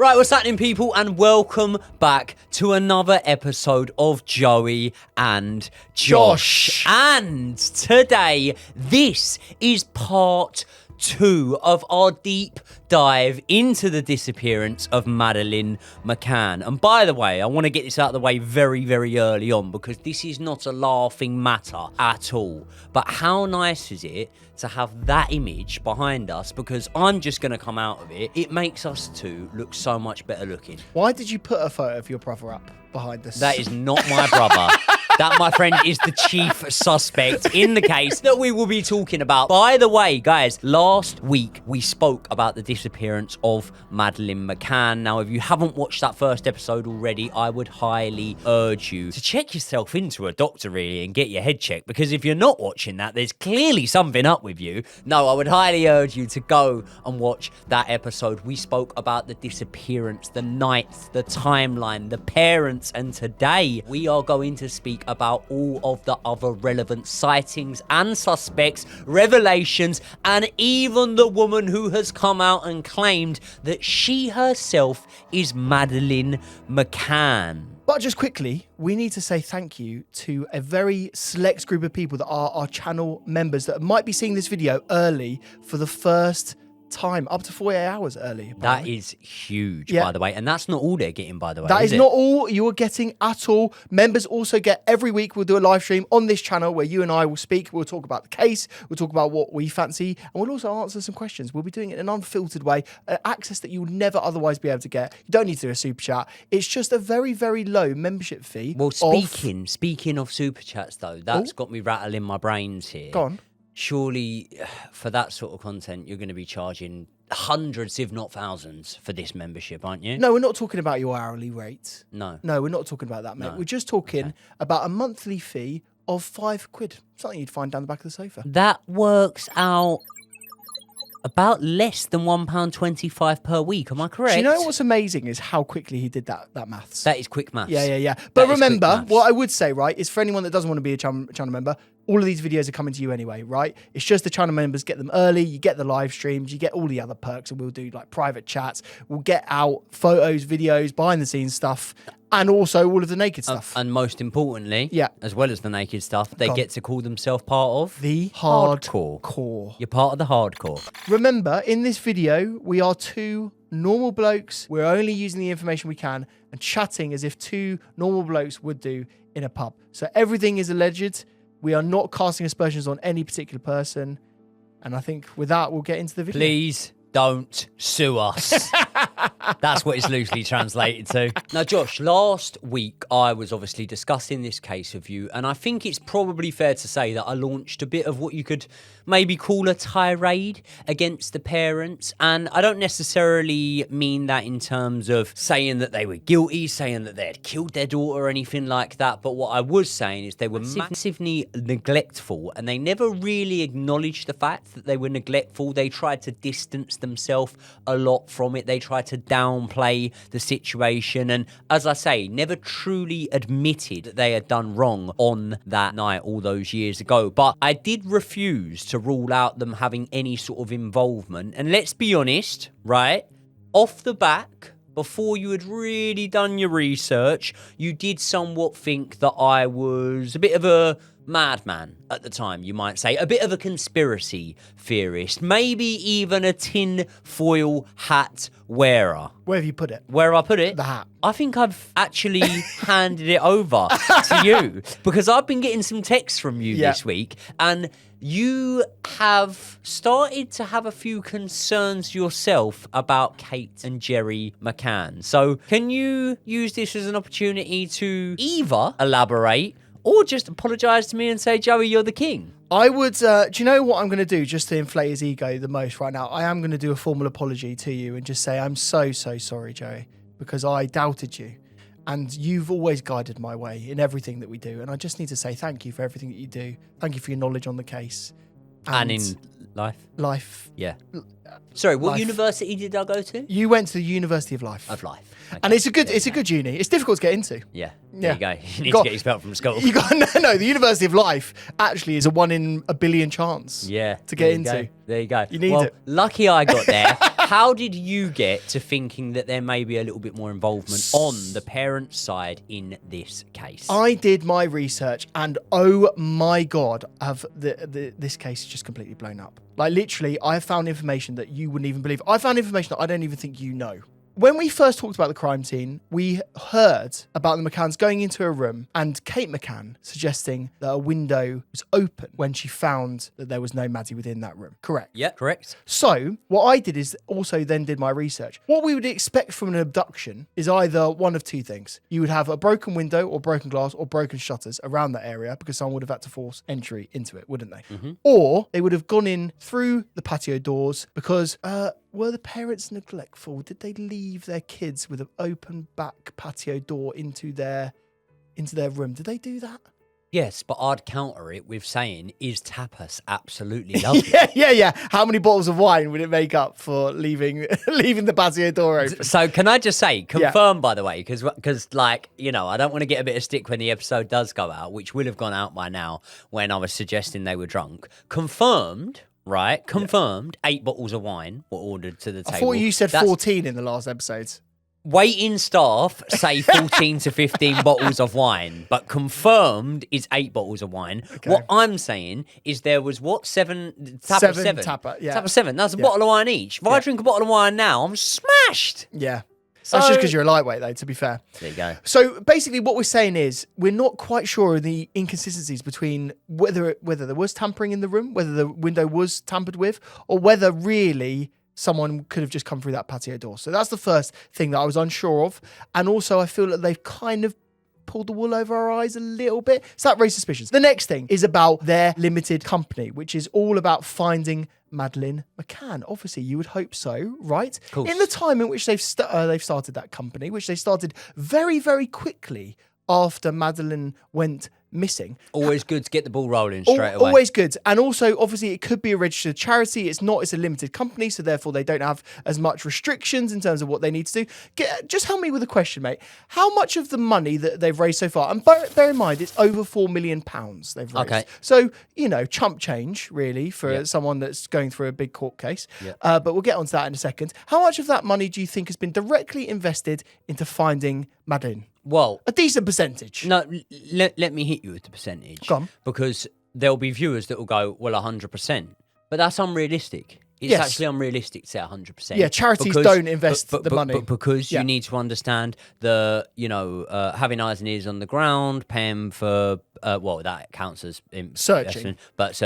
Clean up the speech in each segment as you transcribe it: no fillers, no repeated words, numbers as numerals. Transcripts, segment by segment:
Right, what's happening, people, and welcome back to another episode of Joey and Josh. And today, this is part 2 of our deep dive into the disappearance of Maddeleine McCann. And by the way, I want to get this out of the way very, very early on because this is not a laughing matter at all. But how nice is it to have that image behind us? Because I'm just going to come out of it. It makes us two look so much better looking. Why did you put a photo of your brother up behind us? That is not my brother. That, my friend, is the chief suspect in the case that we will be talking about. By the way, guys, last week we spoke about the disappearance of Maddeleine McCann. Now, if you haven't watched that first episode already, I would highly urge you to check yourself into a doctor, really, and get your head checked. Because if you're not watching that, there's clearly something up with you. No, I would highly urge you to go and watch that episode. We spoke about the disappearance, the nights, the timeline, the parents, and today we are going to speak about all of the other relevant sightings and suspects, revelations, and even the woman who has come out and claimed that she herself is Maddeleine McCann. But just quickly, we need to say thank you to a very select group of people that are our channel members that might be seeing this video early for the first time, up to 48 hours early. That is huge, by the way. And that's not all they're getting, by the way. That is not all you are getting at all. Members also get, every week we'll do a live stream on this channel where you and I will speak. We'll talk about the case. We'll talk about what we fancy. And we'll also answer some questions. We'll be doing it in an unfiltered way, access that you would never otherwise be able to get. You don't need to do a super chat. It's just a very, very low membership fee. Well, speaking of super chats, though, that's got me rattling my brains here. Go on. Surely, for that sort of content, you're going to be charging hundreds, if not thousands, for this membership, aren't you? No, we're not talking about your hourly rate. No. No, we're not talking about that, mate. No. We're just talking about a monthly fee of £5. Something you'd find down the back of the sofa. That works out about less than £1.25 per week. Am I correct? Do you know what's amazing is how quickly he did that maths? That is quick maths. Yeah. But remember, what I would say, right, is for anyone that doesn't want to be a channel member, all of these videos are coming to you anyway, right? It's just the channel members get them early, you get the live streams, you get all the other perks, and we'll do like private chats, we'll get out photos, videos, behind the scenes stuff, and also all of the naked stuff. And most importantly, as well as the naked stuff, they get to call themselves part of the hardcore core. You're part of the hardcore. Remember, in this video, we are two normal blokes. We're only using the information we can and chatting as if two normal blokes would do in a pub. So everything is alleged. We are not casting aspersions on any particular person. And I think with that, we'll get into the video. Please don't sue us. That's what it's loosely translated to. Now, Josh, last week I was obviously discussing this case with you, and I think it's probably fair to say that I launched a bit of what you could maybe call a tirade against the parents. And I don't necessarily mean that in terms of saying that they were guilty, saying that they had killed their daughter or anything like that. But what I was saying is they were massively neglectful, and they never really acknowledged the fact that they were neglectful. They tried to distance themselves a lot from it. They tried to downplay the situation, and as I say, never truly admitted that they had done wrong on that night all those years ago. But I did refuse to rule out them having any sort of involvement. And let's be honest, right, off the back, before you had really done your research, you did somewhat think that I was a bit of a madman at the time, you might say. A bit of a conspiracy theorist. Maybe even a tin foil hat wearer. Where have you put it? Where I put it? The hat. I think I've actually handed it over to you because I've been getting some texts from you this week, and you have started to have a few concerns yourself about Kate and Gerry McCann. So can you use this as an opportunity to either elaborate or just apologise to me and say, Joey, you're the king? I would, do you know what I'm going to do just to inflate his ego the most right now? I am going to do a formal apology to you and just say, I'm so sorry, Joey, because I doubted you. And you've always guided my way in everything that we do. And I just need to say thank you for everything that you do. Thank you for your knowledge on the case. And in life? Life. Yeah. Sorry, what life. university did I go to? You went to the University of Life. Of Life. Okay. And it's a good uni. It's difficult to get into. Yeah. Yeah. There you go. You need to get expelled from school. You got no. The University of Life actually is a 1 in a billion chance. Yeah. To get into. Go. There you go. You need it. Lucky I got there. How did you get to thinking that there may be a little bit more involvement on the parents' side in this case? I did my research, and oh my God, this case is just completely blown up. Like literally, I have found information that you wouldn't even believe. I found information that I don't even think you know. When we first talked about the crime scene, we heard about the McCanns going into a room and Kate McCann suggesting that a window was open when she found that there was no Maddie within that room. Correct? Yeah, correct. So what I did is also then did my research. What we would expect from an abduction is either one of two things. You would have a broken window or broken glass or broken shutters around that area because someone would have had to force entry into it, wouldn't they? Mm-hmm. Or they would have gone in through the patio doors because... were the parents neglectful? Did they leave their kids with an open back patio door into their room? Did they do that? Yes, but I'd counter it with saying, is tapas absolutely lovely? Yeah. How many bottles of wine would it make up for leaving the patio door open? So can I just say, confirmed by the way, because like, you know, I don't want to get a bit of stick when the episode does go out, which will have gone out by now when I was suggesting they were drunk. Confirmed... Right, confirmed. 8 bottles of wine were ordered to the table. I thought you said 14 in the last episodes. Waiting staff say 14 to 15 bottles of wine, but confirmed is 8 bottles of wine. Okay. What I'm saying is there was seven? Tapper, yeah. Tapper 7. That's a bottle of wine each. If I drink a bottle of wine now, I'm smashed. Yeah. That's just because you're a lightweight, though, to be fair. There you go. So basically what we're saying is we're not quite sure of the inconsistencies between whether there was tampering in the room, whether the window was tampered with, or whether really someone could have just come through that patio door. So that's the first thing that I was unsure of. And also I feel that they've kind of pulled the wool over our eyes a little bit. So that raised suspicions. The next thing is about their limited company, which is all about finding Madeline McCann. Obviously, you would hope so, right? Of course. In the time in which they've started that company, which they started very, very quickly after Madeleine went missing. Always good to get the ball rolling straight away. Always good. And also, obviously, it could be a registered charity. It's not. It's a limited company, so therefore they don't have as much restrictions in terms of what they need to do. Just help me with a question, mate. How much of the money that they've raised so far, and bear in mind, it's over £4 million they've raised. Okay. So, you know, chump change, really, for someone that's going through a big court case. Yeah. But we'll get onto that in a second. How much of that money do you think has been directly invested into finding Madeleine? Well, a decent percentage. No, let me hit you with the percentage. Go on. Because there'll be viewers that will go, well, 100%. But that's unrealistic. It's actually unrealistic to say 100%. Yeah, charities don't invest the money. But because you need to understand having eyes and ears on the ground, paying for, that counts as searching. But,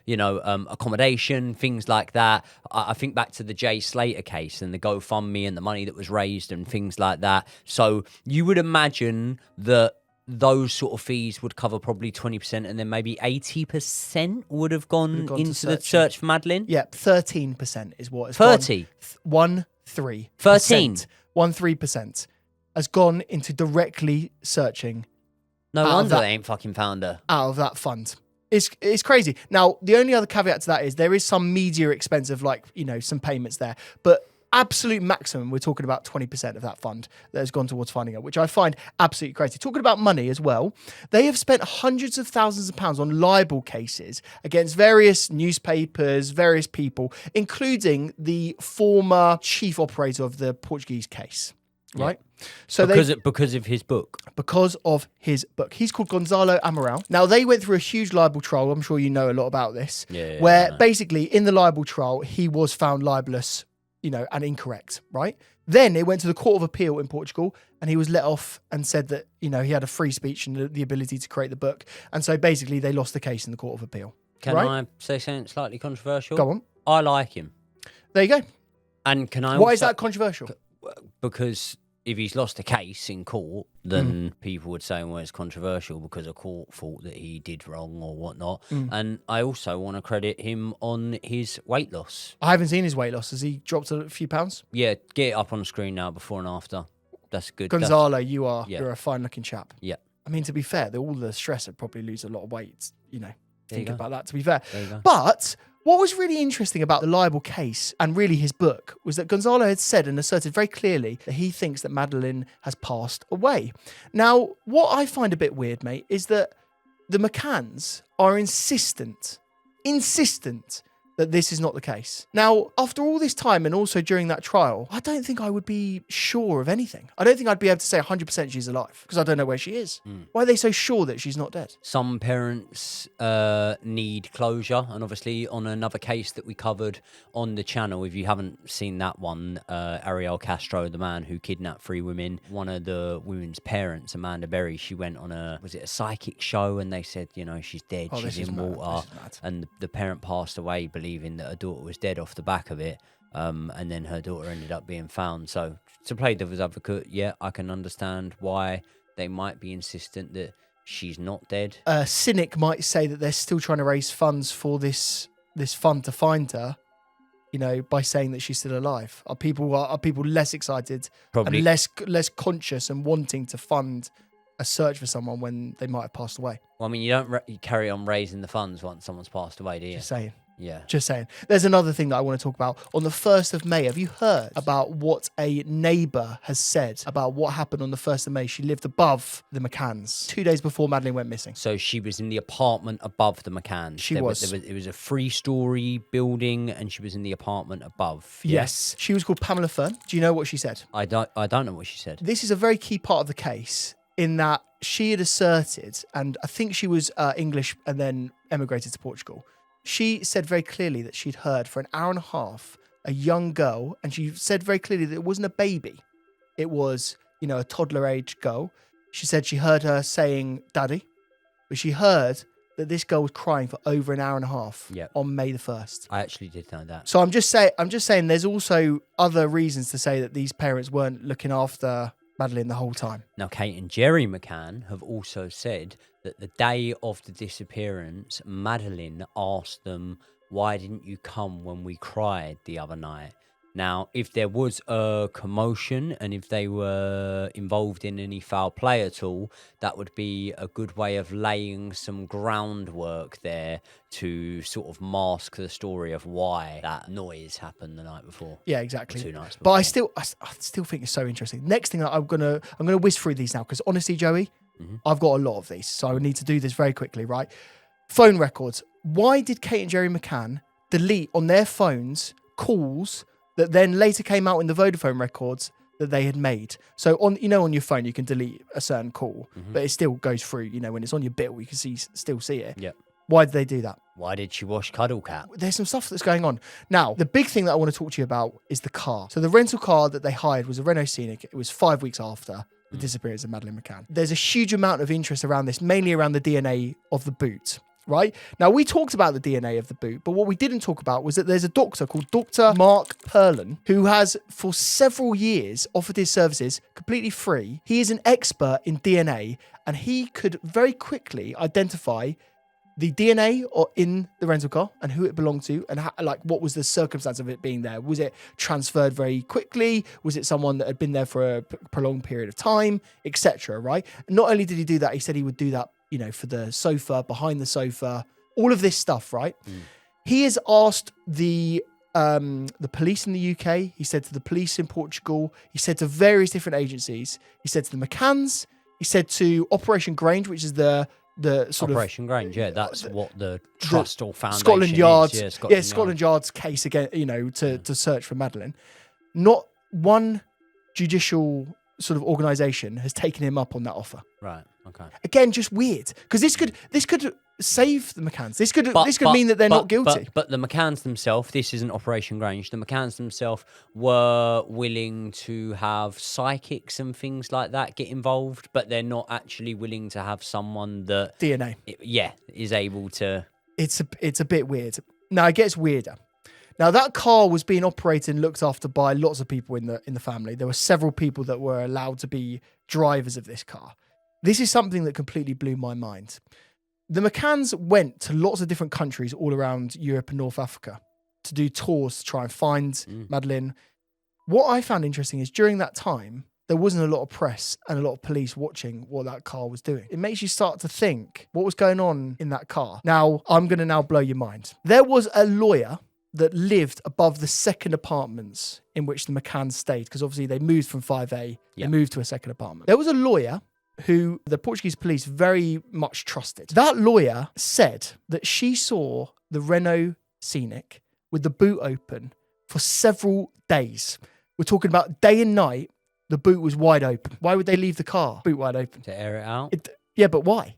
accommodation, things like that. I think back to the Jay Slater case and the GoFundMe and the money that was raised and things like that. So you would imagine that those sort of fees would cover probably 20% and then maybe 80% would have gone into the search for Madeleine? Yeah, 13% is what has 30? 13%. 13% has gone into directly searching. No wonder they ain't fucking found her. Out of that fund. It's crazy. Now, the only other caveat to that is there is some media expense of some payments there. But absolute maximum, we're talking about 20% of that fund that has gone towards finding her, which I find absolutely crazy. Talking about money as well, they have spent hundreds of thousands of pounds on libel cases against various newspapers, various people, including the former chief operator of the Portuguese case. Right? So because of his book. Because of his book. He's called Gonzalo Amaral. Now, they went through a huge libel trial. I'm sure you know a lot about this. Where basically in the libel trial, he was found libelous, and incorrect, right? Then it went to the Court of Appeal in Portugal and he was let off and said that, he had a free speech and the ability to create the book. And so basically they lost the case in the Court of Appeal. Can I say something slightly controversial? Go on. I like him. There you go. And can I Why is that controversial? Because if he's lost a case in court, then people would say, well, it's controversial because a court thought that he did wrong or whatnot. And I also want to credit him on his weight loss. I haven't seen his weight loss. Has he dropped a few pounds? Yeah, get it up on the screen now, before and after. That's good. Gonzalo, you're a fine-looking chap. Yeah. I mean, to be fair, all the stress would probably lose a lot of weight, Think about that, to be fair. There you go. But What was really interesting about the libel case and really his book was that Gonzalo had said and asserted very clearly that he thinks that Madeleine has passed away. Now, what I find a bit weird, mate, is that the McCanns are insistent that this is not the case. Now, after all this time and also during that trial, I don't think I would be sure of anything. I don't think I'd be able to say 100% she's alive because I don't know where she is. Why are they so sure that she's not dead? Some parents need closure, and obviously on another case that we covered on the channel, if you haven't seen that one, Ariel Castro, the man who kidnapped 3 women, one of the women's parents, Amanda Berry, she went on a psychic show, and they said, she's dead, she's in water, and the parent passed away believing that her daughter was dead off the back of it. And then her daughter ended up being found. So to play devil's advocate, yeah, I can understand why they might be insistent that she's not dead. A cynic might say that they're still trying to raise funds for this fund to find her, by saying that she's still alive. Are people less excited Probably. and less conscious and wanting to fund a search for someone when they might have passed away? Well, I mean, you don't you carry on raising the funds once someone's passed away, do you? Just saying. Yeah. Just saying. There's another thing that I want to talk about. On the 1st of May, have you heard about what a neighbour has said about what happened on the 1st of May? She lived above the McCanns 2 days before Madeleine went missing. So she was in the apartment above the McCanns. It was a 3-story building, and she was in the apartment above. Yes. She was called Pamela Fern. Do you know what she said? I don't know what she said. This is a very key part of the case in that she had asserted, and I think she was English and then emigrated to Portugal. She said very clearly that she'd heard for an hour and a half a young girl, and she said very clearly that it wasn't a baby. It was, a toddler-age girl. She said she heard her saying, "Daddy," but she heard that this girl was crying for over an hour and a half on May the 1st. I actually did know that. So I'm just saying there's also other reasons to say that these parents weren't looking after Madeleine the whole time. Now, Kate and Gerry McCann have also said that the day of the disappearance, Madeleine asked them, "Why didn't you come when we cried the other night?" Now, if there was a commotion and if they were involved in any foul play at all, that would be a good way of laying some groundwork there to sort of mask the story of why that noise happened the night before. Yeah, exactly. 2 nights before. But I still think it's so interesting. Next thing, I'm gonna whiz through these now because honestly, Joey, I've got a lot of these, so I need to do this very quickly, right? Phone records. Why did Kate and Gerry McCann delete on their phones calls that then later came out in the Vodafone records that they had made? So on your phone you can delete a certain call, but it still goes through. When it's on your bill, you can still see it. Yeah. Why did they do that? Why did she wash Cuddle Cat? There's some stuff that's going on. Now, the big thing that I want to talk to you about is the car. So the rental car that they hired was a Renault Scenic. It was 5 weeks after the disappearance of Madeleine McCann. There's a huge amount of interest around this, mainly around the DNA of the boot. Right? Now, we talked about the DNA of the boot, but what we didn't talk about was that there's a doctor called Dr. Mark Perlin who has, for several years, offered his services completely free. He is an expert in DNA, and he could very quickly identify the DNA in the rental car and who it belonged to and what was the circumstance of it being there. Was it transferred very quickly? Was it someone that had been there for a prolonged period of time, etc., right? And not only did he do that, he said he would do that for the sofa, behind the sofa, all of this stuff, right? He has asked the police in the UK, he said to the police in Portugal, he said to various different agencies, he said to the McCanns, he said to Operation Grange, which is the sort Operation Grange, yeah, that's what the trust or foundation Scotland Yard's, is. Scotland Yard's case again, to search for Madeleine. Not one judicial sort of organisation has taken him up on that offer. Right. Okay. Again, just weird because this could save the McCanns. This could mean that they're not guilty. But the McCanns themselves, this isn't Operation Grange. The McCanns themselves were willing to have psychics and things like that get involved, but they're not actually willing to have someone that DNA. Is able to. It's a bit weird. Now it gets weirder. Now that car was being operated and looked after by lots of people in the family. There were several people that were allowed to be drivers of this car. This is something that completely blew my mind. The McCanns went to lots of different countries all around Europe and North Africa to do tours to try and find Madeleine. What I found interesting is during that time, there wasn't a lot of press and a lot of police watching what that car was doing. It makes you start to think what was going on in that car. Now, I'm going to now blow your mind. There was a lawyer that lived above the second apartments in which the McCann stayed, because obviously they moved from 5A, they moved to a second apartment. There was a lawyer who the Portuguese police very much trusted. That lawyer said that she saw the Renault Scenic with the boot open for several days. We're talking about day and night, the boot was wide open. Why would they leave the car boot wide open? To air it out? Yeah, but why?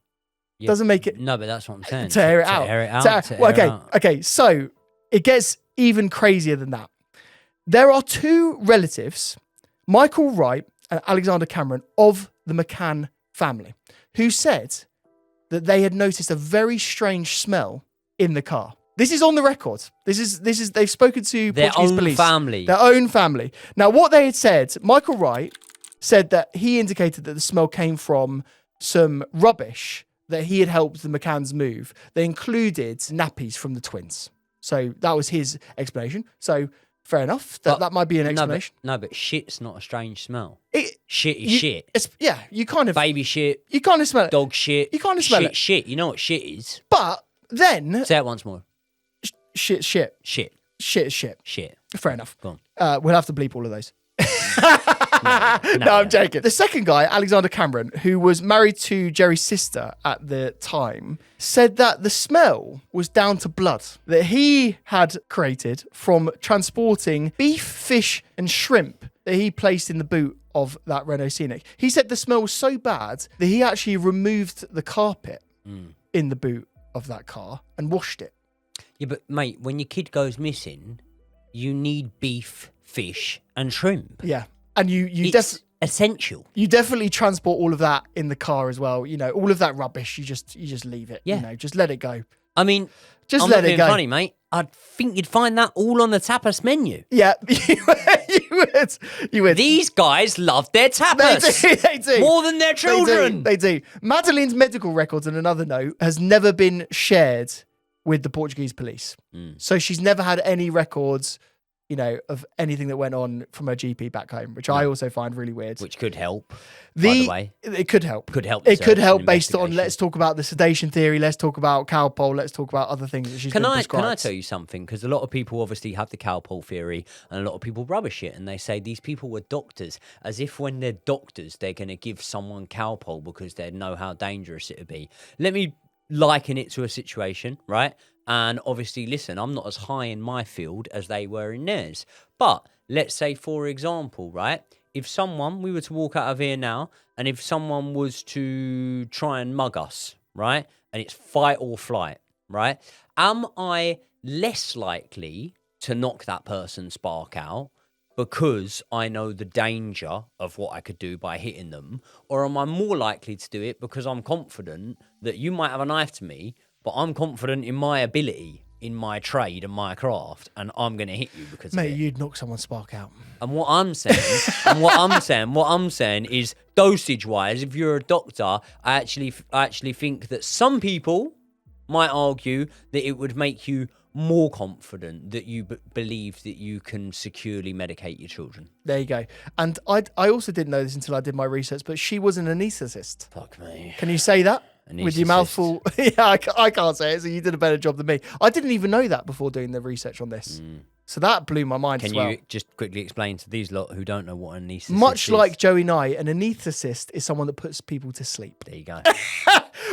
Yeah. Doesn't make it... No, but that's what I'm saying. To air it out. To air it out. Okay, so it gets even crazier than that. There are two relatives, Michael Wright and Alexander Cameron, of the McCann family, who said that they had noticed a very strange smell in the car. This is on the record. This is they've spoken to their Portuguese own police. family. Their own family. Now, what they had said, Michael Wright said that he indicated that the smell came from some rubbish that he had helped the McCanns move. They included nappies from the twins. So that was his explanation. So fair enough. That might be an explanation. No, but shit's not a strange smell. Shit is shit. You kind of... Baby shit. You kind of smell it. Dog shit. You kind of smell it. Shit. You know what shit is? But then... Say it once more. Shit. Shit. Shit is shit. Shit. Fair enough. Go on. We'll have to bleep all of those. No, I'm joking. The second guy, Alexander Cameron, who was married to Gerry's sister at the time, said that the smell was down to blood that he had created from transporting beef, fish, and shrimp that he placed in the boot of that Renault Scenic. He said the smell was so bad that he actually removed the carpet in the boot of that car and washed it. Yeah, but mate, when your kid goes missing, you need beef, fish, and shrimp. Yeah. And It's essential. You definitely transport all of that in the car as well. You know, all of that rubbish, you just leave it. Yeah. You know, just let it go. I mean, just I'm let not it being go. funny, mate. I think you'd find that all on the tapas menu. Yeah, you would. These guys love their tapas. They do. More than their children. They do. Madeleine's medical records, on another note, has never been shared with the Portuguese police. So she's never had any records, you know, of anything that went on from her GP back home, which I also find really weird. Which could help, by the way. It could help. It could help based on, let's talk about the sedation theory, let's talk about cowpole, let's talk about other things that she's been prescribed. Can I tell you something? Because a lot of people obviously have the cowpole theory and a lot of people rubbish it and they say these people were doctors, as if when they're doctors, they're going to give someone cowpole because they know how dangerous it would be. Let me liken it to a situation, right? And obviously, listen, I'm not as high in my field as they were in theirs. But let's say, for example, right, if we were to walk out of here now, and if someone was to try and mug us, right, and it's fight or flight, right, am I less likely to knock that person's spark out because I know the danger of what I could do by hitting them? Or am I more likely to do it because I'm confident that you might have a knife to me, but I'm confident in my ability, in my trade and my craft, and I'm going to hit you because of it? Mate, you'd knock someone's spark out. And what I'm saying is dosage-wise, if you're a doctor, I actually think that some people might argue that it would make you more confident that you believe that you can securely medicate your children. There you go. And I also didn't know this until I did my research, but she was an anaesthetist. Fuck me. Can you say that? With your mouth full? Yeah, I can't say it, so you did a better job than me. I didn't even know that before doing the research on this. So that blew my mind as well. Can you just quickly explain to these lot who don't know what an anaesthetist is? Much like Joey and I, an anaesthetist is someone that puts people to sleep. There you go.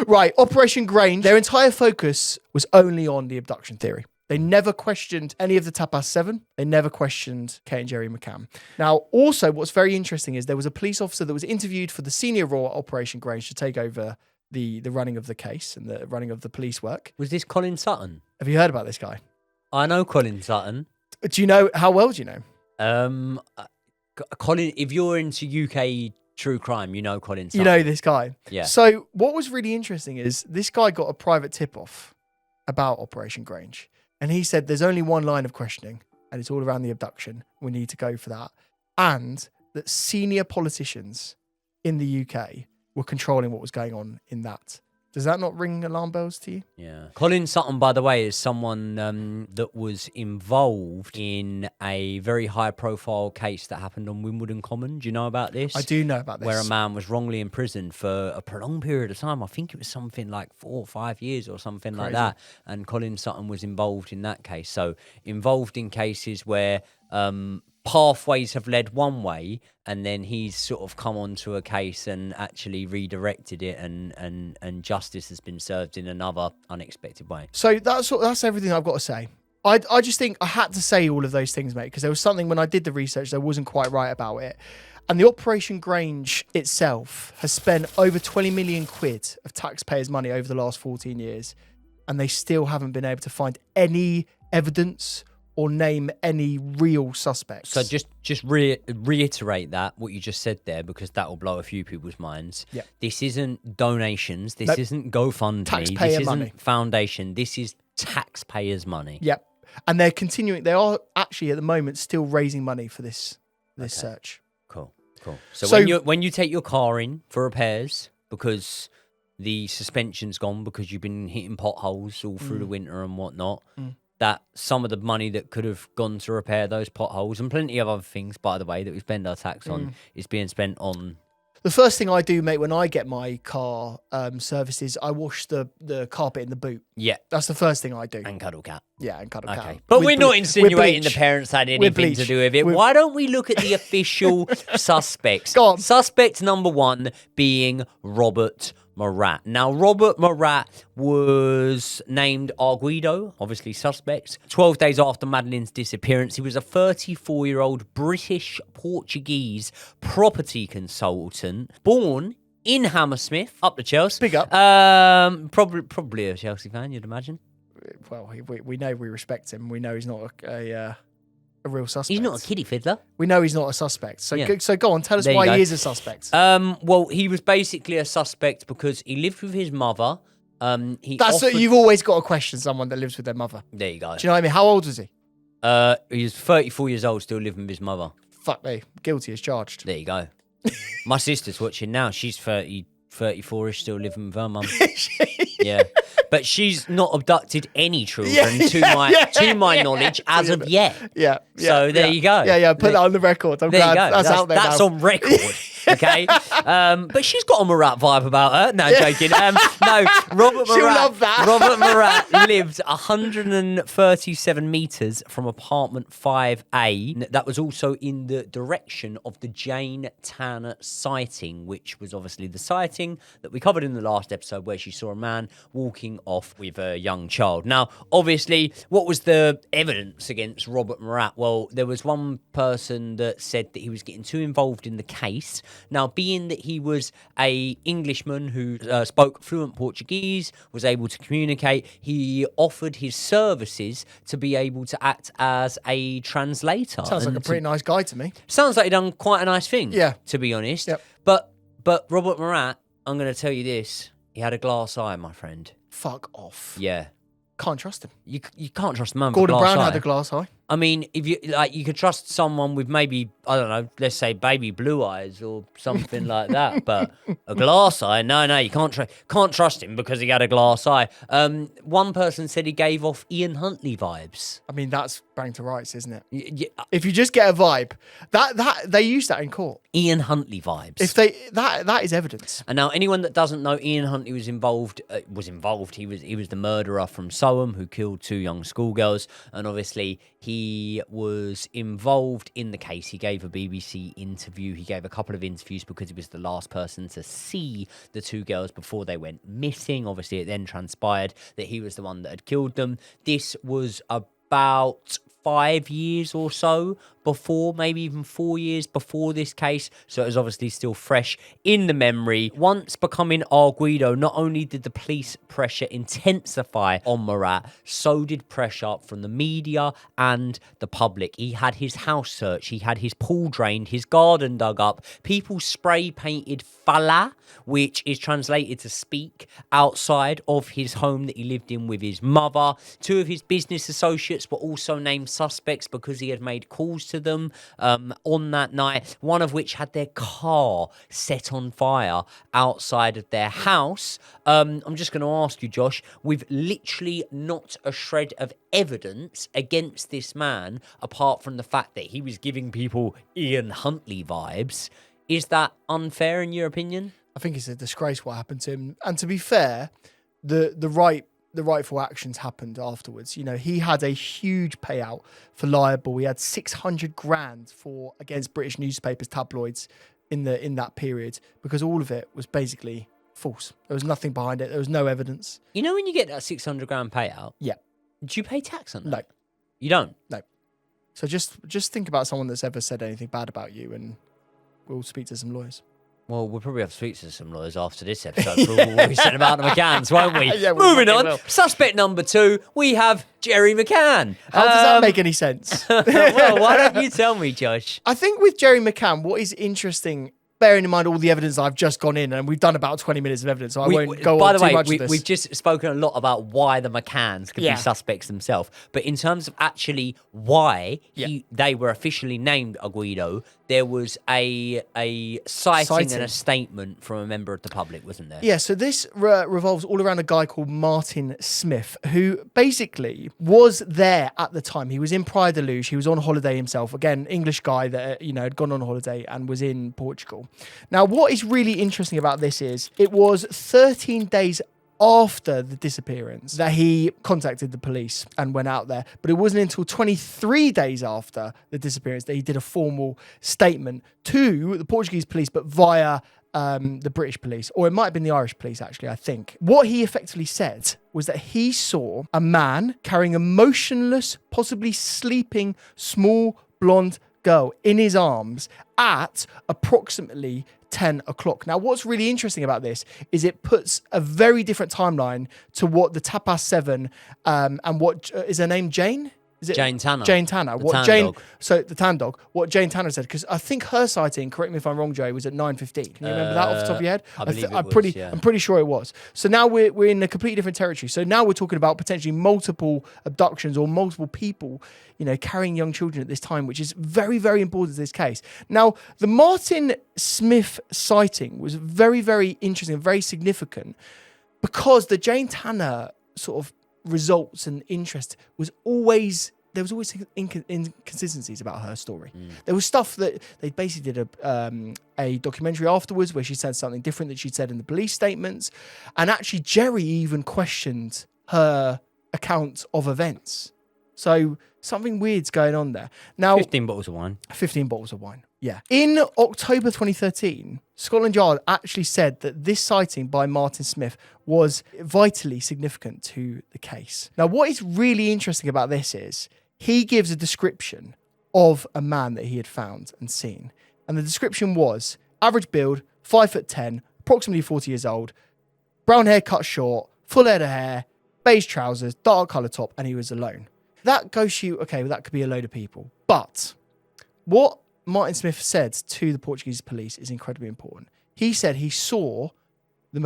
Right, Operation Grange, their entire focus was only on the abduction theory. They never questioned any of the Tapas 7. They never questioned Kate and Gerry McCann. Now, also, what's very interesting is there was a police officer that was interviewed for the senior role at Operation Grange to take over the running of the case and the running of the police work. Was this Colin Sutton? Have you heard about this guy? I know Colin Sutton. Do you know, how well do you know? Colin, if you're into UK true crime, you know Colin Sutton. You know this guy. Yeah. So what was really interesting is this guy got a private tip-off about Operation Grange. And he said there's only one line of questioning and it's all around the abduction. We need to go for that. And that senior politicians in the UK were controlling what was going on in that Does that not ring alarm bells to you? Yeah. Colin Sutton, by the way, is someone that was involved in a very high-profile case that happened on Wimbledon Common. Do you know about this? I do know about this. Where a man was wrongly imprisoned for a prolonged period of time. I think it was something like 4 or 5 years or something like that. And Colin Sutton was involved in that case. So involved in cases where pathways have led one way, and then he's sort of come onto a case and actually redirected it, and justice has been served in another unexpected way. So that's everything I've got to say. I just think I had to say all of those things, mate, because there was something when I did the research that wasn't quite right about it. And the Operation Grange itself has spent over 20 million quid of taxpayers' money over the last 14 years, and they still haven't been able to find any evidence or name any real suspects. So just reiterate that, what you just said there, because that will blow a few people's minds. Yeah. This isn't donations. This isn't GoFundMe. Taxpayer this money. isn't foundation. This is taxpayers' money. Yep. And they're continuing. They are actually at the moment still raising money for this search. Cool. So when you take your car in for repairs because the suspension's gone because you've been hitting potholes all through the winter and whatnot, that some of the money that could have gone to repair those potholes and plenty of other things, by the way, that we spend our tax on is being spent on. The first thing I do, mate, when I get my car serviced is I wash the carpet in the boot. Yeah. That's the first thing I do. And cuddle cat. Yeah, and cuddle cat. But we're not insinuating the parents had anything to do with it. Why don't we look at the official suspects? Go on. Suspect number one being Robert Murat. Now, Robert Murat was named Arguido, obviously suspect. 12 days after Madeleine's disappearance, he was a 34-year-old British-Portuguese property consultant born in Hammersmith, up the Chelsea. Big up. Probably a Chelsea fan, you'd imagine. Well, we know we respect him. We know he's not a real suspect. He's not a kiddie fiddler. We know he's not a suspect. So, Yeah. so go on, tell us There you why go. he is a suspect. Well, he was basically a suspect because he lived with his mother. You've always got to question someone that lives with their mother. There you go. Do you know what I mean? How old was he? He was 34 years old, still living with his mother. Fuck me. Guilty as charged. There you go. My sister's watching now. She's 34-ish, still living with her mum. Yeah. But she's not abducted any children to my knowledge as of yet. Yeah. So there you go. Yeah. Put that on the record. I'm There glad you go. that's out there That's now. on record. Okay. But she's got a Murat vibe about her. No, joking. No, Robert Murat. She'll love that. Robert Murat lived 137 metres from apartment 5A. That was also in the direction of the Jane Tanner sighting, which was obviously the sighting that we covered in the last episode where she saw a man walking off with a young child. Now, obviously, what was the evidence against Robert Murat? Well, there was one person that said that he was getting too involved in the case. Now, being that he was a Englishman who spoke fluent Portuguese, was able to communicate, he offered his services to be able to act as a translator. Sounds like a pretty nice guy to me. Sounds like he done quite a nice thing, Yeah. to be honest. Yep. But Robert Murat, I'm going to tell you this, he had a glass eye, my friend. Fuck off. Yeah. Can't trust him. You can't trust a man with a Gordon glass Brown eye. had a glass eye. I mean, if you could trust someone with maybe, I don't know, let's say baby blue eyes or something like that, but a glass eye, no, you can't trust him because he had a glass eye. One person said he gave off Ian Huntley vibes. I mean, that's bang to rights, isn't it? Yeah, If you just get a vibe, that they use that in court. Ian Huntley vibes. If that is evidence. And now, anyone that doesn't know, Ian Huntley was involved. He was the murderer from Soham who killed 2 young schoolgirls, and obviously he was involved in the case. He gave a BBC interview. He gave a couple of interviews because he was the last person to see the 2 girls before they went missing. Obviously, it then transpired that he was the one that had killed them. This was about 5 years or so before, maybe even 4 years before this case. So it was obviously still fresh in the memory. Once becoming Arguido, not only did the police pressure intensify on Murat, so did pressure from the media and the public. He had his house searched, he had his pool drained, his garden dug up. People spray painted fala, which is translated to speak, outside of his home that he lived in with his mother. 2 of his business associates were also named suspects because he had made calls to to them on that night, one of which had their car set on fire outside of their house. I'm just going to ask you, Josh, with literally not a shred of evidence against this man, apart from the fact that he was giving people Ian Huntley vibes, is that unfair in your opinion? I think it's a disgrace what happened to him. And to be fair, the rightful actions happened afterwards. You know, he had a huge payout for libel. He had 600 grand against British newspapers, tabloids in that period, because all of it was basically false. There was nothing behind it. There was no evidence. You know, when you get that 600 grand payout, yeah, do you pay tax on that? No, you don't. No. So just think about someone that's ever said anything bad about you, and we'll speak to some lawyers. Well, we'll probably have to speak to some lawyers after this episode for what we said about the McCanns, won't we? Yeah, Moving on, suspect number 2, we have Jerry McCann. How does that make any sense? Well, why don't you tell me, Josh? I think with Jerry McCann, what is interesting, bearing in mind all the evidence I've just gone in, and we've done about 20 minutes of evidence, so I won't go on too much of this. We've just spoken a lot about why the McCanns could be suspects themselves. But in terms of actually why they were officially named Aguido, there was a sighting and a statement from a member of the public, wasn't there? Yeah, so this revolves all around a guy called Martin Smith, who basically was there at the time. He was in Praia da Luz. He was on holiday himself. Again, English guy that had gone on holiday and was in Portugal. Now, what is really interesting about this is it was 13 days after the disappearance that he contacted the police and went out there. But it wasn't until 23 days after the disappearance that he did a formal statement to the Portuguese police, but via the British police, or it might have been the Irish police, actually, I think. What he effectively said was that he saw a man carrying a motionless, possibly sleeping, small, blonde girl in his arms at approximately 10 o'clock. Now, what's really interesting about this is it puts a very different timeline to what the Tapas 7 and what is her name, Jane? Is it Jane Tanner? Jane Tanner. The tan dog. So the tan dog. What Jane Tanner said, because I think her sighting, correct me if I'm wrong, Joe, was at 9:15. Can you remember that off the top of your head? I believe I'm pretty sure it was. So now we're in a completely different territory. So now we're talking about potentially multiple abductions or multiple people, carrying young children at this time, which is very, very important to this case. Now, the Martin Smith sighting was very, very interesting, very significant, because the Jane Tanner sort of results and interest was always inconsistencies about her story. There was stuff that they basically did a documentary afterwards where she said something different that she'd said in the police statements, and actually Gerry even questioned her account of events. So something weird's going on there. Now, 15 bottles of wine. 15 bottles of wine. Yeah. In October 2013, Scotland Yard actually said that this sighting by Martin Smith was vitally significant to the case. Now, what is really interesting about this is he gives a description of a man that he had found and seen. And the description was average build, 5'10", approximately 40 years old, brown hair cut short, full head of hair, beige trousers, dark colour top, and he was alone. That goes to you, okay, well, that could be a load of people. But what Martin Smith said to the Portuguese police is incredibly important. He said he saw the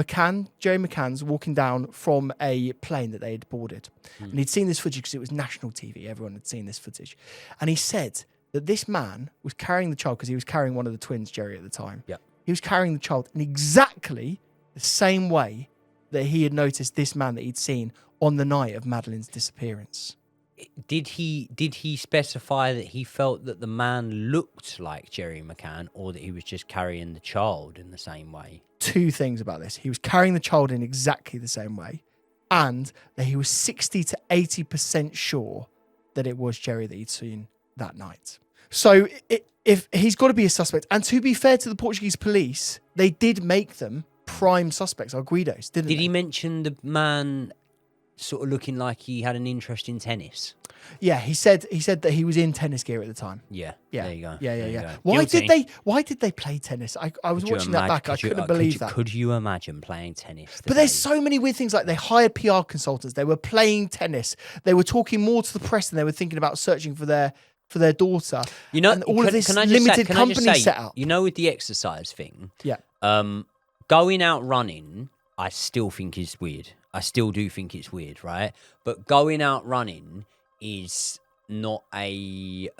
Jerry McCanns walking down from a plane that they had boarded. And he'd seen this footage because it was national TV. Everyone had seen this footage. And he said that this man was carrying the child, because he was carrying one of the twins, Jerry, at the time. Yeah. He was carrying the child in exactly the same way that he had noticed this man that he'd seen on the night of Madeleine's disappearance. Did he specify that he felt that the man looked like Jerry McCann, or that he was just carrying the child in the same way? Two things about this. He was carrying the child in exactly the same way, and that he was 60 to 80% sure that it was Jerry that he'd seen that night. So if he's got to be a suspect, and to be fair to the Portuguese police, they did make them prime suspects, or Guidos, didn't they? Did he mention the man sort of looking like he had an interest in tennis? Yeah, he said that he was in tennis gear at the time. Yeah. Yeah. There you go. Yeah. Guilty. Why did they play tennis? I was watching that back. I couldn't believe that. Could you imagine playing tennis today? But there's so many weird things, like they hired PR consultants. They were playing tennis. They were talking more to the press, and they were thinking about searching for their daughter. And all of this limited company set up. With the exercise thing. Yeah. Going out running, I still think is weird. I still do think it's weird, right? But going out running is not a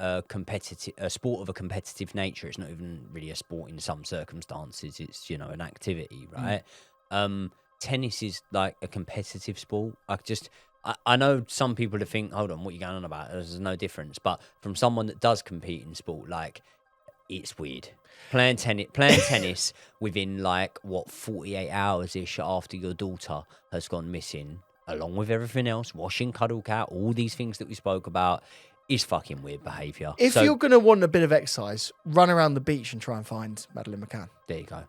sport of a competitive nature. It's not even really a sport in some circumstances. It's, an activity, right? Tennis is like a competitive sport. I know some people that think, hold on, what are you going on about? There's no difference. But from someone that does compete in sport, like, it's weird. Playing tennis within 48 hours-ish after your daughter has gone missing, along with everything else, washing cuddle cat, all these things that we spoke about, is fucking weird behaviour. If you're going to want a bit of exercise, run around the beach and try and find Madeleine McCann. There you go.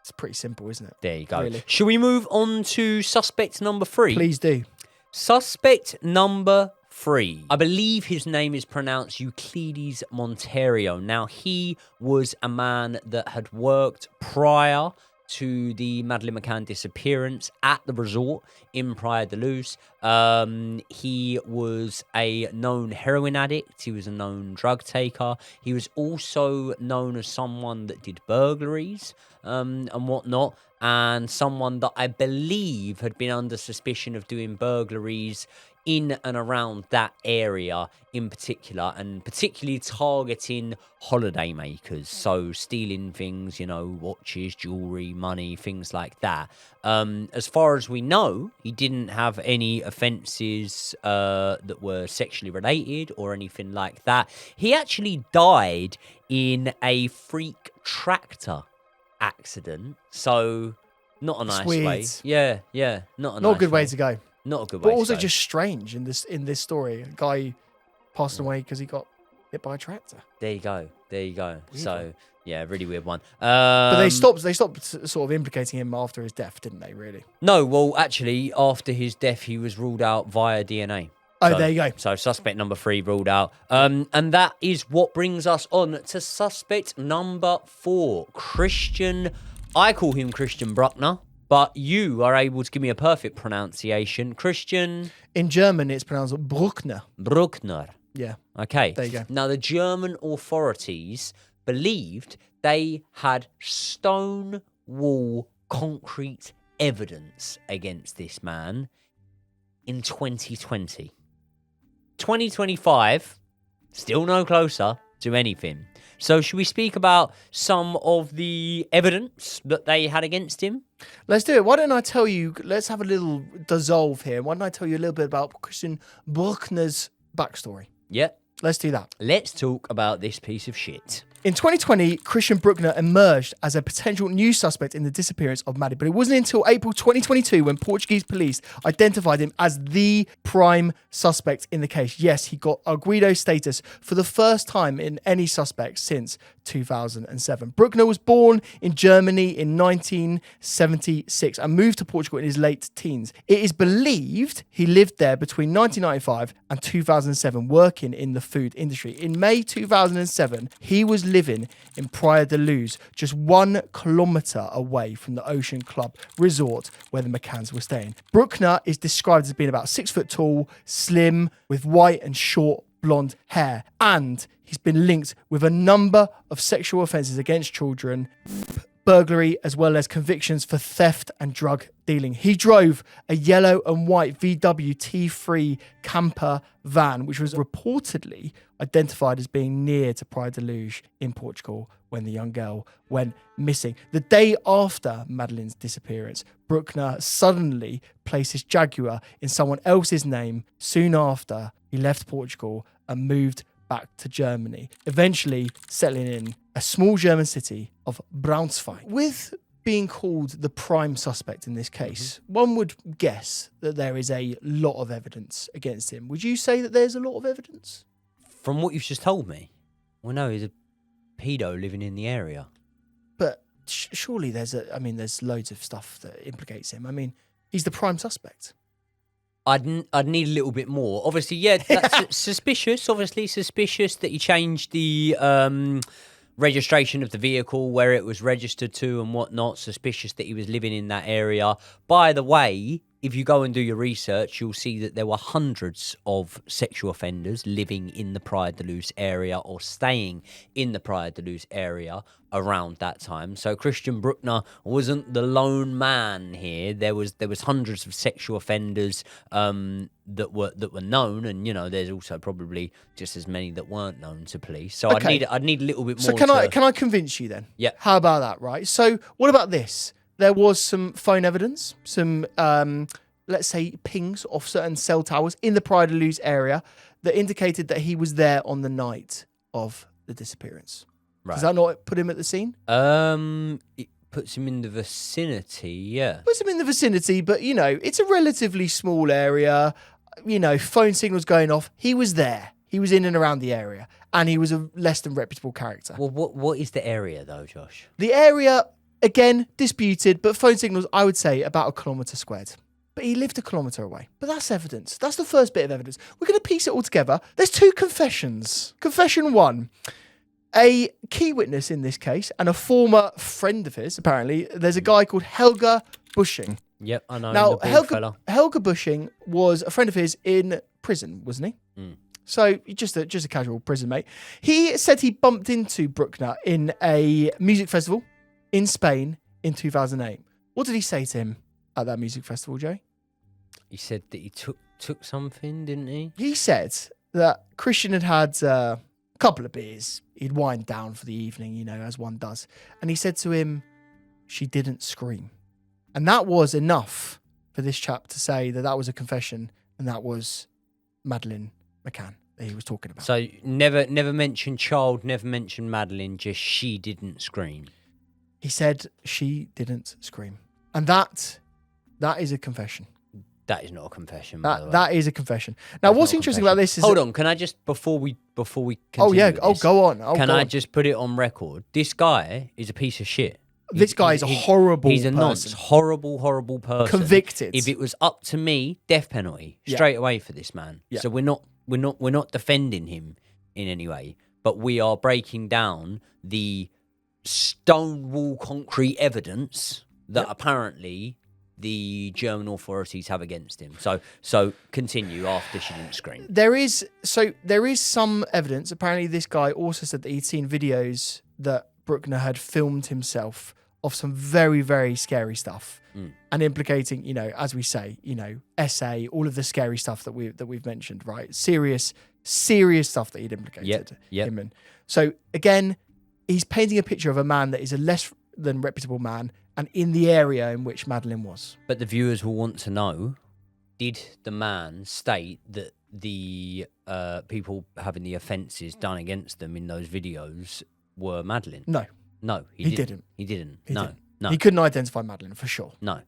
It's pretty simple, isn't it? There you go. Really. Shall we move on to suspect number 3? Please do. Suspect number 3. I believe his name is pronounced Euclides Monteiro. Now, he was a man that had worked prior to the Maddeleine McCann disappearance at the resort in Praia de Luz. He was a known heroin addict. He was a known drug taker. He was also known as someone that did burglaries and whatnot, and someone that I believe had been under suspicion of doing burglaries in and around that area in particular, and particularly targeting holidaymakers, so stealing things, watches, jewellery, money, things like that. As far as we know, he didn't have any offences that were sexually related or anything like that. He actually died in a freak tractor accident, so not a nice way. Yeah, not a good way to go. Not a good way. But also to go. just strange in this story. A guy passed away because he got hit by a tractor. There you go. Weird So one. yeah, really weird one. But they stopped sort of implicating him after his death, didn't they? Really? No. Well, actually, after his death, he was ruled out via DNA. Oh, there you go. So suspect number 3 ruled out. And that is what brings us on to suspect number 4, Christian. I call him Christian Breückner, but you are able to give me a perfect pronunciation. Christian. In German, it's pronounced Brueckner. Brueckner. Yeah. Okay. There you go. Now, the German authorities believed they had stone wall concrete evidence against this man in 2020. 2025, still no closer to anything. So should we speak about some of the evidence that they had against him? Let's do it. Why don't I tell you, let's have a little dissolve here. Why don't I tell you a little bit about Christian Breückner's backstory? Yeah. Let's do that. Let's talk about this piece of shit. In 2020, Christian Breückner emerged as a potential new suspect in the disappearance of Maddie, but it wasn't until April 2022 when Portuguese police identified him as the prime suspect in the case. Yes, he got Arguido status for the first time in any suspect since 2007. Breückner was born in Germany in 1976 and moved to Portugal in his late teens. It is believed he lived there between 1995 and 2007, working in the food industry. In May 2007, he was living in Praia de Luz, just 1 kilometre away from the Ocean Club resort where the McCanns were staying. Breückner is described as being about 6 foot tall, slim, with white and short blonde hair, and he's been linked with a number of sexual offences against children, burglary, as well as convictions for theft and drug dealing. He drove a yellow and white VW T3 camper van, which was reportedly identified as being near to Praia de Luz in Portugal when the young girl went missing. The day after Madeleine's disappearance, Breückner suddenly placed his Jaguar in someone else's name. Soon after, he left Portugal and moved back to Germany, eventually settling in a small German city of Braunschweig. With being called the prime suspect in this case, one would guess that there is a lot of evidence against him. Would you say that there's a lot of evidence? From what you've just told me, well, no, he's a pedo living in the area. But surely there's loads of stuff that implicates him. I mean, he's the prime suspect. I'd need a little bit more. Obviously, yeah, that's suspicious. Obviously, suspicious that he changed the registration of the vehicle, where it was registered to and whatnot. Suspicious that he was living in that area. By the way, if you go and do your research, you'll see that there were hundreds of sexual offenders living in the Praia de Luz area or staying in the Praia de Luz area around that time. So Christian Breückner wasn't the lone man here. There was hundreds of sexual offenders that were known, and there's also probably just as many that weren't known to police. So Okay. I'd need a little bit more. So can I convince you then? Yeah. How about that, right? So what about this? There was some phone evidence, some, let's say, pings off certain cell towers in the Praia de Luz area that indicated that he was there on the night of the disappearance. Right. Does that not put him at the scene? It puts him in the vicinity, yeah. Puts him in the vicinity, but, it's a relatively small area. Phone signals going off. He was there. He was in and around the area, and he was a less than reputable character. Well, what is the area, though, Josh? The area... Again, disputed, but phone signals, I would say, about 1 kilometre squared. But he lived 1 kilometre away. But that's evidence. That's the first bit of evidence. We're going to piece it all together. There's 2 confessions. Confession 1. A key witness in this case, and a former friend of his, apparently, there's a guy called Helge Busching. Yep, I know. Now, the bald fella. Helge Busching was a friend of his in prison, wasn't he? Mm. So just a casual prison mate. He said he bumped into Brueckner in a music festival in Spain in 2008. What did he say to him at that music festival, Joe? He said that he took something, didn't he? He said that Christian had a couple of beers. He'd wind down for the evening, as one does. And he said to him, she didn't scream. And that was enough for this chap to say that was a confession, and that was Madeleine McCann that he was talking about. So never mentioned child, never mentioned Madeleine, just she didn't scream. He said she didn't scream. And that is a confession. That is not a confession, by the way. That is a confession. Now, what's interesting about this is... Hold on, can I just, before we continue Oh, yeah. with Oh, this, go on. can I just put it on record? This guy is a piece of shit. This guy is a horrible He's a person. nonce. Horrible person. Convicted. If it was up to me, death penalty straight away for this man. Yeah. So we're not defending him in any way, but we are breaking down the stonewall concrete evidence that apparently the German authorities have against him. So continue after she didn't scream. There is some evidence. Apparently, this guy also said that he'd seen videos that Brueckner had filmed himself of some very, very scary stuff, and implicating, as we say, SA, all of the scary stuff that we've mentioned, right? Serious stuff that he'd implicated him in. So again, he's painting a picture of a man that is a less than reputable man, and in the area in which Madeleine was. But the viewers will want to know, did the man state that the people having the offences done against them in those videos were Madeleine? No, he didn't. He didn't. He No. didn't. He couldn't identify Madeleine for sure. No.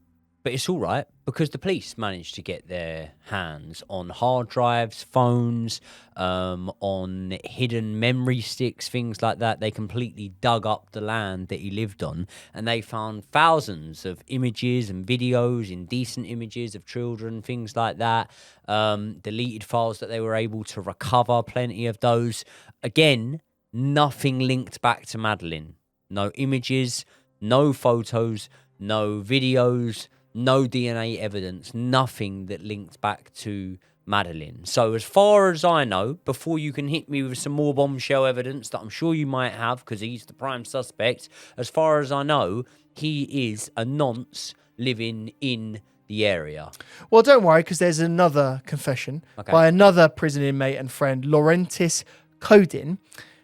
But it's all right because the police managed to get their hands on hard drives, phones, on hidden memory sticks, things like that. They completely dug up the land that he lived on, and they found thousands of images and videos, indecent images of children, things like that. Deleted files that they were able to recover, plenty of those. Again, nothing linked back to Madeleine. No images, no photos, no videos, no DNA evidence, nothing that linked back to Madeleine. So as far as I know, before you can hit me with some more bombshell evidence that I'm sure you might have because he's the prime suspect, as far as I know, he is a nonce living in the area. Well, don't worry, because there's another confession by another prison inmate and friend, Laurentis Codin.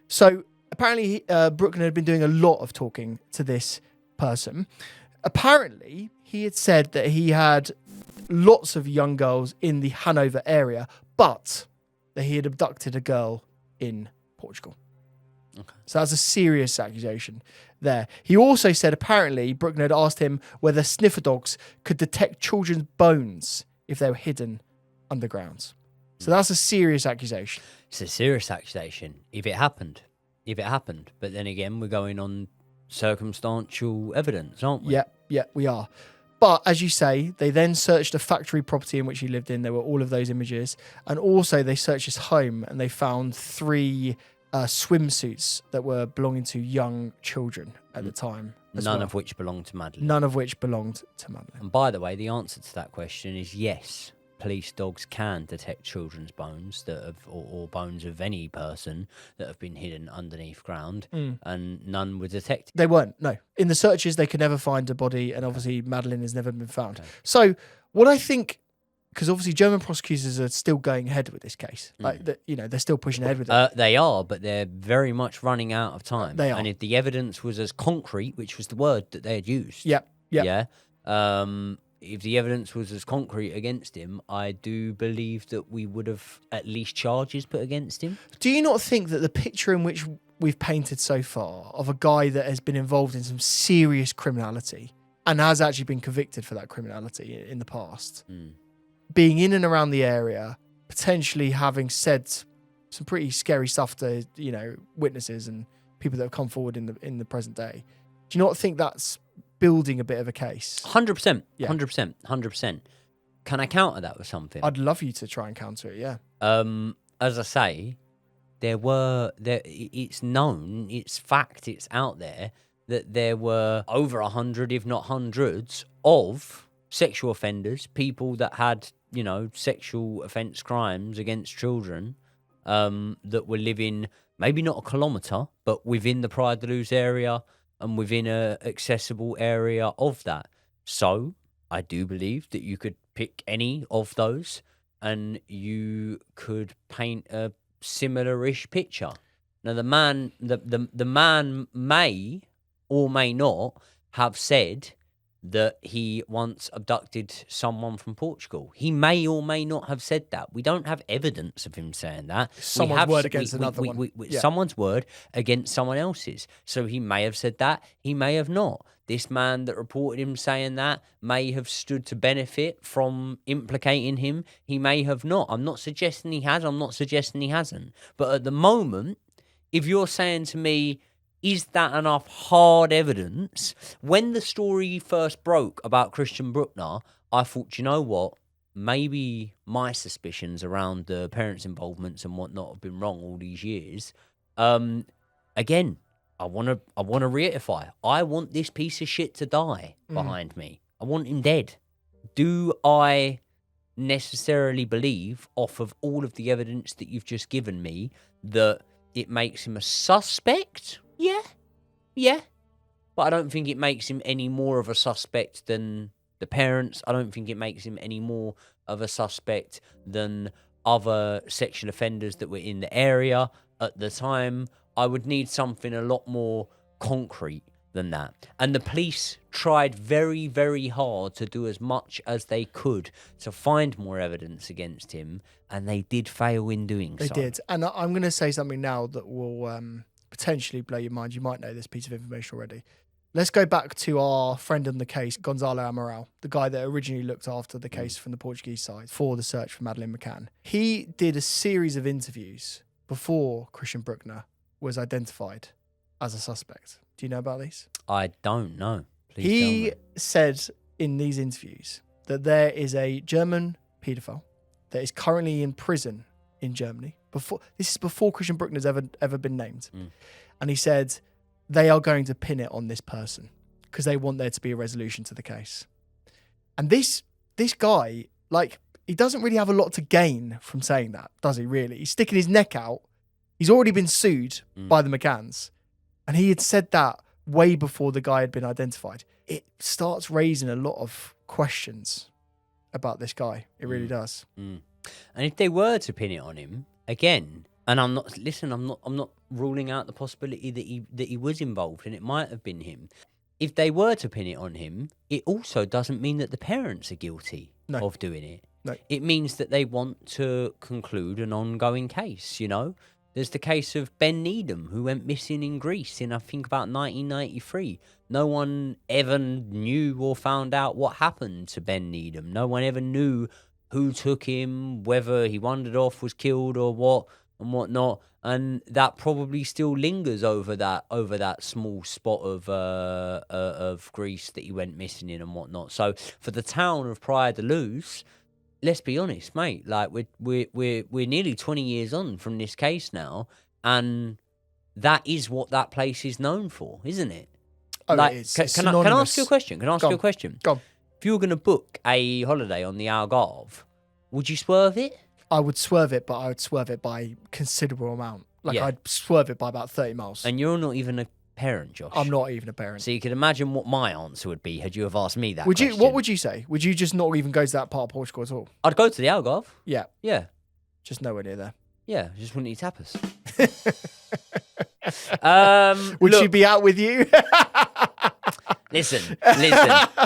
So apparently Brueckner had been doing a lot of talking to this person. Apparently, he had said that he had lots of young girls in the Hanover area, but that he had abducted a girl in Portugal. Okay. So that's a serious accusation there. He also said apparently Brueckner had asked him whether sniffer dogs could detect children's bones if they were hidden underground. So that's a serious accusation. It's a serious accusation if it happened. But then again, we're going on circumstantial evidence, aren't we? Yeah, we are. But as you say, they then searched a factory property in which he lived in. There were all of those images. And also they searched his home and they found 3 swimsuits that were belonging to young children at the time. None of which belonged to Madeleine. None of which belonged to Madeleine. And by the way, the answer to that question is yes. Police dogs can detect children's bones or bones of any person that have been hidden underneath ground, and none were detected. They weren't, no. In the searches, they could never find a body, and obviously Madeleine has never been found. Okay. So what I think, because obviously German prosecutors are still going ahead with this case. Like, they're still pushing ahead with it. They are, but they're very much running out of time. They are. And if the evidence was as concrete, which was the word that they had used. Yeah. If the evidence was as concrete against him, I do believe that we would have at least charges put against him. Do you not think that the picture in which we've painted so far of a guy that has been involved in some serious criminality and has actually been convicted for that criminality in the past, being in and around the area, potentially having said some pretty scary stuff to, witnesses and people that have come forward in the present day, do you not think that's building a bit of a case? 100%. 100%. Can I counter that with something? I'd love you to try and counter it, yeah. As I say, it's known, it's fact, it's out there that there were over 100, if not hundreds, of sexual offenders, people that had, sexual offence crimes against children, that were living maybe not a kilometre, but within the Praia de Luz area and within a accessible area of that. So I do believe that you could pick any of those and you could paint a similar-ish picture. Now, the man may or may not have said that he once abducted someone from Portugal. He may or may not have said that. We don't have evidence of him saying that. Someone's word against another one. Someone's word against someone else's. So he may have said that. He may have not. This man that reported him saying that may have stood to benefit from implicating him. He may have not. I'm not suggesting he has. I'm not suggesting he hasn't. But at the moment, if you're saying to me, is that enough hard evidence? When the story first broke about Christian Breückner, I thought, you know what? Maybe my suspicions around the parents' involvements and whatnot have been wrong all these years. Again, I want to reiterify. I want this piece of shit to die behind me. I want him dead. Do I necessarily believe, off of all of the evidence that you've just given me, that it makes him a suspect? Yeah. But I don't think it makes him any more of a suspect than the parents. I don't think it makes him any more of a suspect than other sexual offenders that were in the area at the time. I would need something a lot more concrete than that. And the police tried very, very hard to do as much as they could to find more evidence against him, and they did fail in doing so. They did. And I'm going to say something now that will potentially blow your mind. You might know this piece of information already. Let's go back to our friend on the case, Gonzalo Amaral, the guy that originally looked after the case from the Portuguese side for the search for Maddeleine McCann. He did a series of interviews before Christian Breückner was identified as a suspect. Do you know about these? I don't know. Please he tell me. said in these interviews that there is a German paedophile that is currently in prison in Germany. This is before Christian Breückner's ever been named. And he said they are going to pin it on this person because they want there to be a resolution to the case. And this guy, like, he doesn't really have a lot to gain from saying that, does he really? He's sticking his neck out. He's already been sued by the McCanns. And he had said that way before the guy had been identified. It starts raising a lot of questions about this guy. It really does. And if they were to pin it on him, again, and I'm not ruling out the possibility that he was involved and it might have been him. If they were to pin it on him, it also doesn't mean that the parents are guilty of doing it. No. It means that they want to conclude an ongoing case, There's the case of Ben Needham, who went missing in Greece in, I think, about 1993. No one ever knew or found out what happened to Ben Needham. No one ever knew who took him, whether he wandered off, was killed or what and whatnot. And that probably still lingers over that small spot of Greece that he went missing in and whatnot. So for the town of Praia de Luz, let's be honest, mate. Like we're nearly 20 years on from this case now, And that is what that place is known for, isn't it? Oh, like, it is. Can I ask you a question? Can I ask Go you a on. question? Go on. If you were going to book a holiday on the Algarve, would you swerve it? I would swerve it, but I would swerve it by considerable amount. Like, Yeah. I'd swerve it by about 30 miles. And you're not even a parent, Josh. I'm not even a parent. So you can imagine what my answer would be had you have asked me that Would question. you? What would you say? Would you just not even go to that part of Portugal at all? I'd go to the Algarve. Yeah, Yeah. just nowhere near there. Yeah, I just wouldn't eat tapas. Would look, she be out with you? Listen.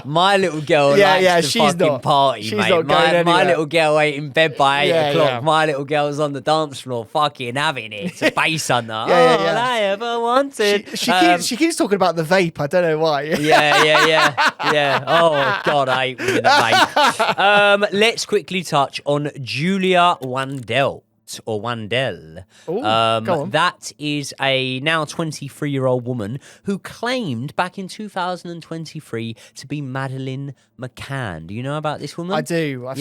My little girl Yeah, likes yeah, the she's fucking not. party, She's mate. not going My anywhere. little girl ain't in bed by 8 Yeah, o'clock. yeah. My little girl's on the dance floor fucking having it. It's a bass on her. Yeah, All I ever wanted. She keeps talking about the vape. I don't know why. Yeah. Oh, God, I hate women that vape. Let's quickly touch on Julia Wandel. Or Wandel. Ooh, go on. That is a now 23-year-old woman who claimed back in 2023 to be Maddeleine McCann. Do you know about this woman? I do. I've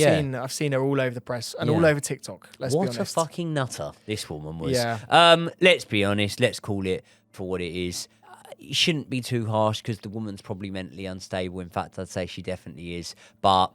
seen her all over the press and all over TikTok. Let's be honest. What a fucking nutter this woman was. Yeah. Let's be honest. Let's call it for what it is. It shouldn't be too harsh because the woman's probably mentally unstable. In fact, I'd say she definitely is. But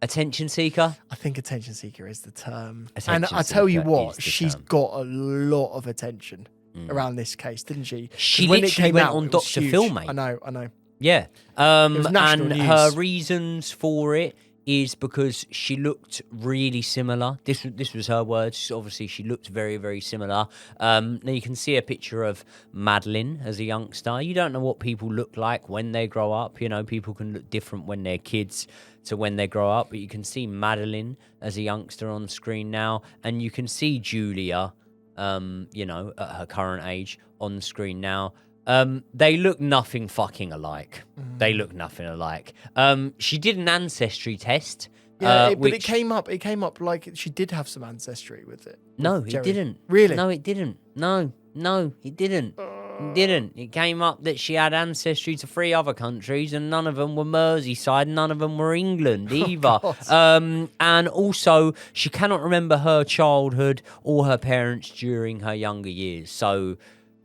attention seeker? I think attention seeker is the term. Attention And I tell you seeker what, is the she's term. got a lot of attention around this case, didn't she? 'Cause She when it literally came went out, on it was Dr. huge. Phil, mate. I know. Yeah. was national and news. her reasons for it is because she looked really similar. This was her words. Obviously, she looked very, very similar. Now, you can see a picture of Madeleine as a youngster. You don't know what people look like when they grow up. You know, people can look different when they're kids to when they grow up. But you can see Madeleine as a youngster on screen now. And you can see Julia, at her current age on the screen now. They look nothing fucking alike. They look nothing alike. She did an ancestry test. Yeah, but which... it came up like she did have some ancestry with it. No, with it Gerry. didn't. Really? No, it didn't. No, it didn't. It didn't. It came up that she had ancestry to 3 other countries, and none of them were Merseyside, none of them were England either. And also, she cannot remember her childhood or her parents during her younger years. So,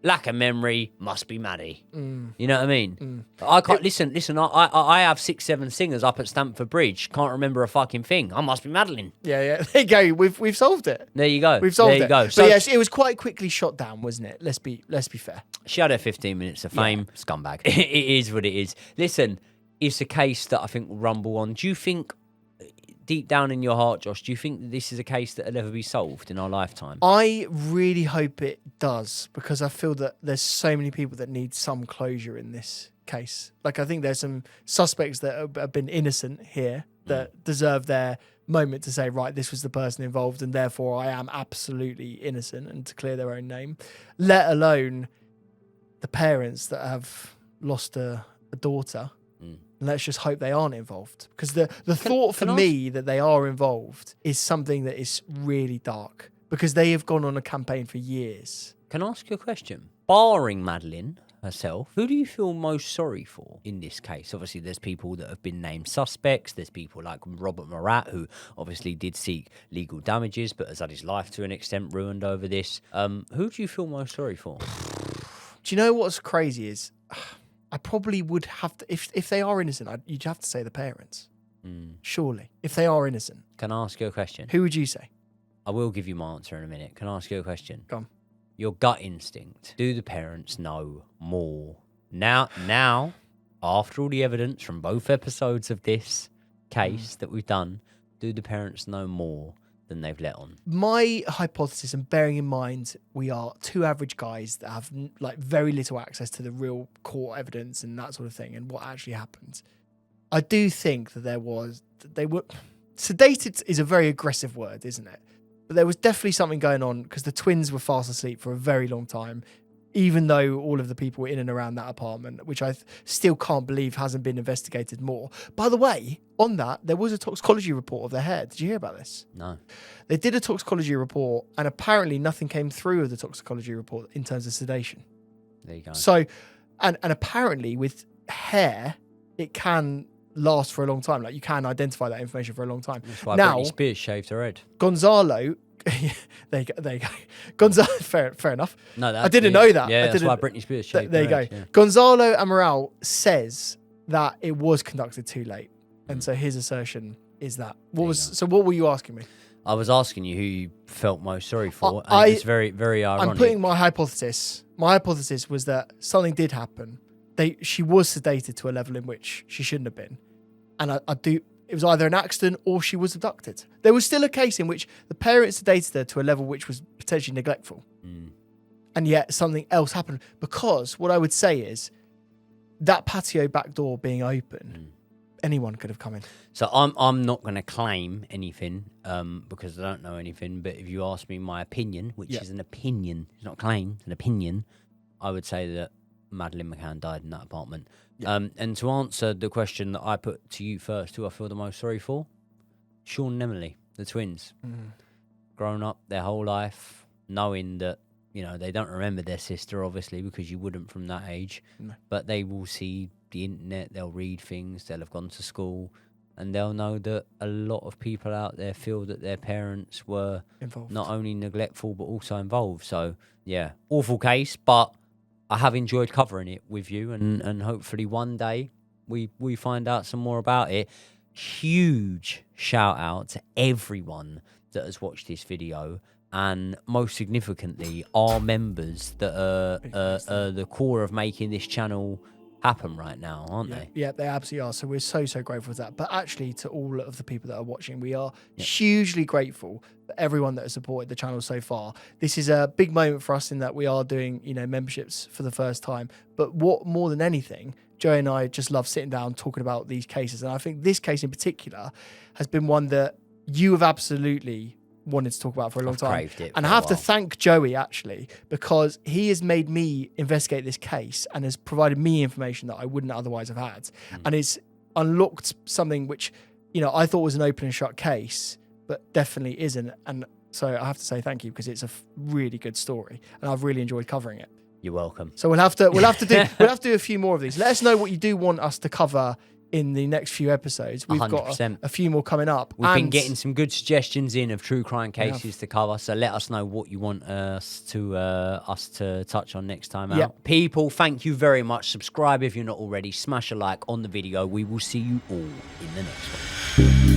lack of memory must be Maddie. You know what I mean? I can't listen. I have 6-7 singers up at Stamford Bridge. Can't remember a fucking thing. I must be Madeleine. Yeah. There you go. We've solved it. There you go. We've solved there you it. go. But So yes, it was quite quickly shot down, wasn't it? Let's be fair. she had her 15 minutes of fame. Scumbag. It is what it is. Listen, it's a case that I think will rumble on. Do you think, deep down in your heart, Josh, do you think that this is a case that will ever be solved in our lifetime? I really hope it does, because I feel that there's so many people that need some closure in this case. Like, I think there's some suspects that have been innocent here that deserve their moment to say, right, this was the person involved and therefore I am absolutely innocent, and to clear their own name, let alone the parents that have lost a daughter. Let's just hope they aren't involved, because the thought for me that they are involved is something that is really dark, because they have gone on a campaign for years. Can I ask you a question? Barring Madeleine herself, who do you feel most sorry for in this case? Obviously, there's people that have been named suspects. There's people like Robert Murat, who obviously did seek legal damages, but has had his life to an extent ruined over this. Who do you feel most sorry for? Do you know what's crazy is, I probably would have to, if they are innocent, you'd have to say the parents. Surely, if they are innocent. Can I ask you a question? Who would you say? I will give you my answer in a minute. Can I ask you a question? Go on. Your gut instinct. Do the parents know more? Now, after all the evidence from both episodes of this case that we've done, do the parents know more than they've let on? My hypothesis, and bearing in mind we are 2 average guys that have like very little access to the real court evidence and that sort of thing and what actually happened, I do think that they were sedated is a very aggressive word, isn't it? But there was definitely something going on, because the twins were fast asleep for a very long time, even though all of the people were in and around that apartment, which I still can't believe hasn't been investigated more. By the way, on that, there was a toxicology report of their hair. Did you hear about this? No. They did a toxicology report, and apparently nothing came through of the toxicology report in terms of sedation. There you go. So, and apparently with hair, it can last for a long time. Like, you can identify that information for a long time. That's why Now, Britney Spears shaved her head. Gonzalo There you go. Gonzalo, fair enough. No, I didn't know that. Yeah, I that's didn't, why Britney Spears shaved there you her go. head, yeah. Gonzalo Amaral says that it was conducted too late. And so his assertion is that. What were you asking me? I was asking you who you felt most sorry for, and it was very, very ironic. I'm putting my hypothesis. My hypothesis was that something did happen. She was sedated to a level in which she shouldn't have been. And it was either an accident or she was abducted. There was still a case in which the parents sedated her to a level which was potentially neglectful. And yet something else happened. Because what I would say is that patio back door being open, anyone could have come in. So I'm not going to claim anything because I don't know anything. But if you ask me my opinion, which is an opinion, it's not a claim, it's an opinion, I would say that Madeleine McCann died in that apartment. And to answer the question that I put to you first, who I feel the most sorry for, Sean and Emily, the twins, grown up their whole life, knowing that, you know, they don't remember their sister, obviously, because you wouldn't from that age, but they will see the internet, they'll read things, they'll have gone to school, and they'll know that a lot of people out there feel that their parents were involved. Not only neglectful, but also involved. So, yeah, awful case, but I have enjoyed covering it with you, and hopefully one day we find out some more about it. Huge shout out to everyone that has watched this video, and most significantly, our members that are the core of making this channel happen right now, aren't they? Yeah, they absolutely are. So we're so grateful for that. But actually, to all of the people that are watching, we are hugely grateful for everyone that has supported the channel so far. This is a big moment for us in that we are doing, you know, memberships for the first time. But what more than anything, Joe and I just love sitting down talking about these cases. And I think this case in particular has been one that you have absolutely wanted to talk about for a long time. And I have to thank Joey, actually, because he has made me investigate this case and has provided me information that I wouldn't otherwise have had. And it's unlocked something which, you know, I thought was an open and shut case, but definitely isn't. And so I have to say thank you, because it's a really good story and I've really enjoyed covering it. You're welcome. So we'll have to do a few more of these. Let us know what you do want us to cover in the next few episodes. We've 100%. Got a few more coming up. We've been getting some good suggestions in of true crime cases to cover, so let us know what you want us to touch on next time out. People, thank you very much. Subscribe if you're not already. Smash a like on the video. We will see you all in the next one.